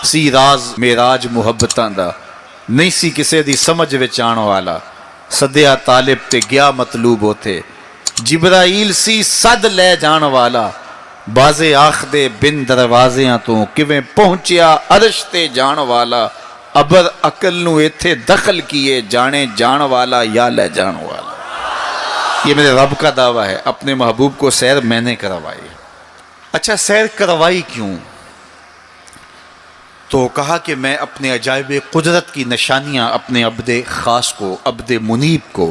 سی راز میراج ਮੁਹੱਬਤਾਂ ਦਾ ਨਹੀਂ ਸੀ ਕਿਸੇ ਦੀ ਸਮਝ ਵਿੱਚ ਆਉਣ ਵਾਲਾ ਸੱਦਿਆ ਤਾਲਿਬ ਤੇ ਗਿਆ ਮਤਲੂਬ ਉਥੇ ਜਿਬਰਾਈਲ ਸੀ ਸੱਦ ਲੈ ਜਾਣ ਵਾਲਾ ਬਾਜ਼ੇ ਆਖਦੇ ਬਿਨ ਦਰਵਾਜ਼ਿਆਂ ਤੋਂ ਕਿਵੇਂ ਪਹੁੰਚਿਆ ਅਰਸ਼ ਤੇ ਜਾਣ ਵਾਲਾ ਅਬਰ ਅਕਲ ਨੂੰ ਇੱਥੇ ਦਖਲ ਕੀਏ ਜਾਣੇ ਜਾਣ ਵਾला या ले जान वाला। ये मेरे रब का दावा है, अपने महबूब को सैर मैंने करवाई। अच्छा सैर करवाई क्यों? तो कहा कि मैं अपने अजायब कुदरत की निशानियाँ अपने अब्द ख़ास को, अब्द मुनीब को,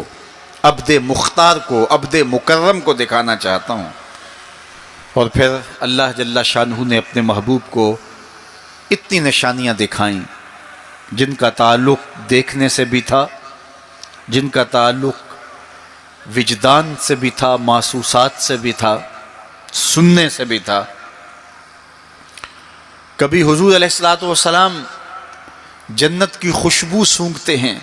अब्द मुख्तार को, अब्द मुकर्रम को दिखाना चाहता हूँ। और फिर अल्लाह जल्ला शानहू ने अपने महबूब को इतनी निशानियाँ दिखाईं जिनका ताल्लुक़ देखने से भी था, जिनका ताल्लुक़ विजदान से भी था, महसूसात से भी था, सुनने से भी था। कभी हुजूर अलैहिस्सलातु वस्सलाम जन्नत की खुशबू सूंघते हैं,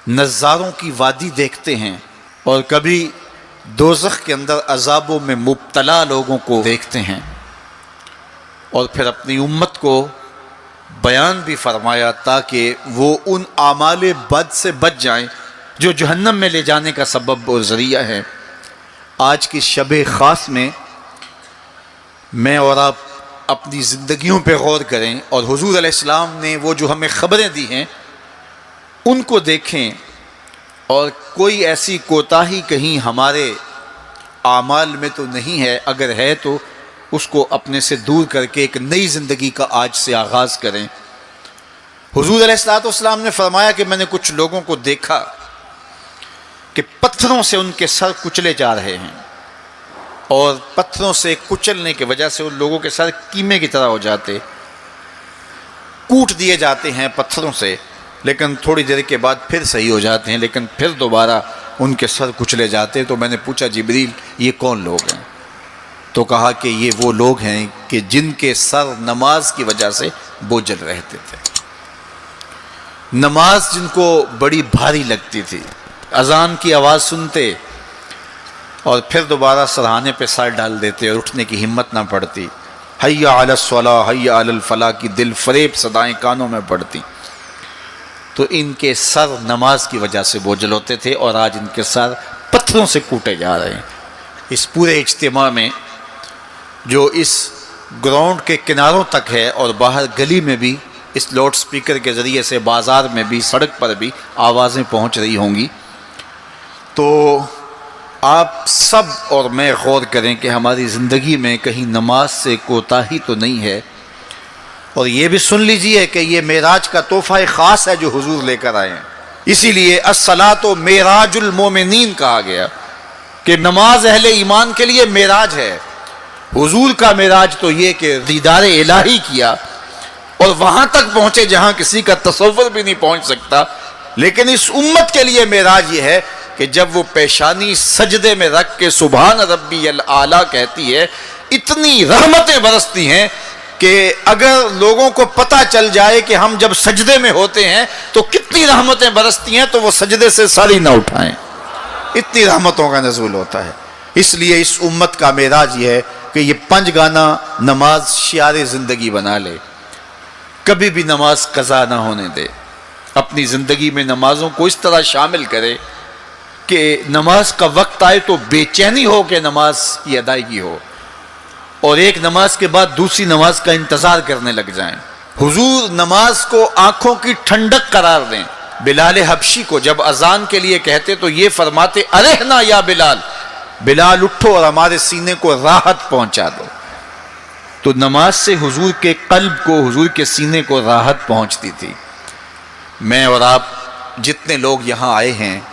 नज़ारों की वादी देखते हैं, और कभी दोज़ख के अंदर अज़ाबों में मुब्तला लोगों को देखते हैं। और फिर अपनी उम्मत को बयान भी फरमाया ताकि वो उन आमाल बद से बच जाएं जो जहन्नम में ले जाने का सबब और ज़रिया है। आज की शब ख़ास में मैं और आप अपनी ज़िंदगियों पे गौर करें और हुजूर अलैहिस्सलाम ने वो जो हमें ख़बरें दी हैं उनको देखें, और कोई ऐसी कोताही कहीं हमारे आमाल में तो नहीं है, अगर है तो उसको अपने से दूर करके एक नई ज़िंदगी का आज से आगाज़ करें। हुजूर अलैहिस्सलाम ने फरमाया कि मैंने कुछ लोगों को देखा कि पत्थरों से उनके सर कुचले जा रहे हैं, और पत्थरों से कुचलने की वजह से उन लोगों के सर कीमे की तरह हो जाते, कूट दिए जाते हैं पत्थरों से, लेकिन थोड़ी देर के बाद फिर सही हो जाते हैं, लेकिन फिर दोबारा उनके सर कुचले जाते। तो मैंने पूछा जिब्रील ये कौन लोग हैं? तो कहा कि ये वो लोग हैं कि जिनके सर नमाज की वजह से बोझल रहते थे, नमाज जिनको बड़ी भारी लगती थी, अजान की आवाज़ सुनते और फिर दोबारा सरहाने पे सर डाल देते और उठने की हिम्मत ना पड़ती, हय्या अलस सलाह हय्या अलल फलाह की दिल फरेब सदाएं कानों में पड़ती। तो इनके सर नमाज की वजह से बोझल होते थे और आज इनके सर पत्थरों से कूटे जा रहे हैं। इस पूरे इज्तिमा में जो इस ग्राउंड के किनारों तक है और बाहर गली में भी इस लाउड स्पीकर के ज़रिए से, बाज़ार में भी, सड़क पर भी आवाज़ें पहुंच रही होंगी। तो आप सब और मैं गौर करें कि हमारी ज़िंदगी में कहीं नमाज से कोताही तो नहीं है। और ये भी सुन लीजिए कि ये मेराज का तोहफ़ा ख़ास है जो हुजूर लेकर आए हैं, इसीलिए अस्सलातो मेराजुल मोमिनीन कहा गया कि नमाज अहले ईमान के लिए मेराज है। हुजूर का मेराज तो ये कि दीदार इलाही किया और वहाँ तक पहुँचे जहाँ किसी का तसव्वुर भी नहीं पहुँच सकता। लेकिन इस उम्मत के लिए मेराज ये है कि जब वो पेशानी सजदे में रख के सुभान रब्बी अल आला कहती है, इतनी रहमतें बरसती हैं कि अगर लोगों को पता चल जाए कि हम जब सजदे में होते हैं तो कितनी रहमतें बरसती हैं, तो वो सजदे से सर ही ना उठाएं, इतनी रहमतों का नज़ूल होता है। इसलिए इस उम्मत का मेराज ये है कि ये 5 गाना नमाज शियार ज़िंदगी बना ले, कभी भी नमाज कज़ा ना होने दे, अपनी ज़िंदगी में नमाज़ों को इस तरह शामिल करे कि नमाज का वक्त आए तो बेचैनी हो कि नमाज की अदायगी हो, और एक नमाज के बाद दूसरी नमाज का इंतज़ार करने लग जाएं। हुजूर नमाज को आँखों की ठंडक करार दें। बिलाल हबशी को जब अजान के लिए कहते तो ये फरमाते, अरेहना या बिलाल, बिलाल उठो और हमारे सीने को राहत पहुंचा दो। तो नमाज से हुजूर के कल्ब को, हुजूर के सीने को राहत पहुंचती थी। मैं और आप जितने लोग यहाँ आए हैं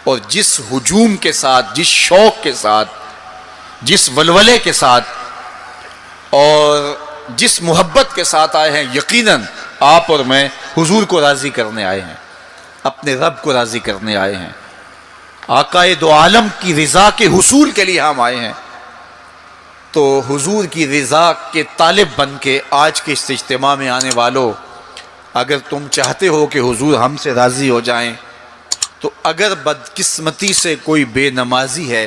और जिस हुजूम के साथ, जिस शौक़ के साथ, जिस वलवले के साथ और जिस मोहब्बत के साथ आए हैं, यकीनन आप और मैं हुजूर को राज़ी करने आए हैं, अपने रब को राज़ी करने आए हैं, आकाए दो आलम की रज़ा के हुसूल के लिए हम आए हैं। तो हुजूर की रज़ा के तालिब बन के आज के इस इज्तिमा में आने वालों, अगर तुम चाहते हो कि हुजूर हमसे राज़ी हो जाएं, तो अगर बदकिस्मती से कोई बेनमाजी है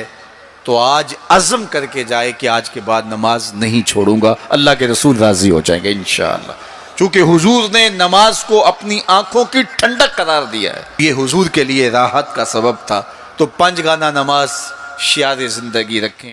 تو آج عزم کر کے جائے کہ آج کے بعد نماز نہیں چھوڑوں گا، اللہ کے رسول راضی ہو جائیں گے انشاءاللہ، چونکہ حضور نے نماز کو اپنی آنکھوں کی ٹھنڈک قرار دیا ہے، یہ حضور کے لیے راحت کا سبب تھا۔ تو 5 گانا نماز شعار زندگی رکھیں۔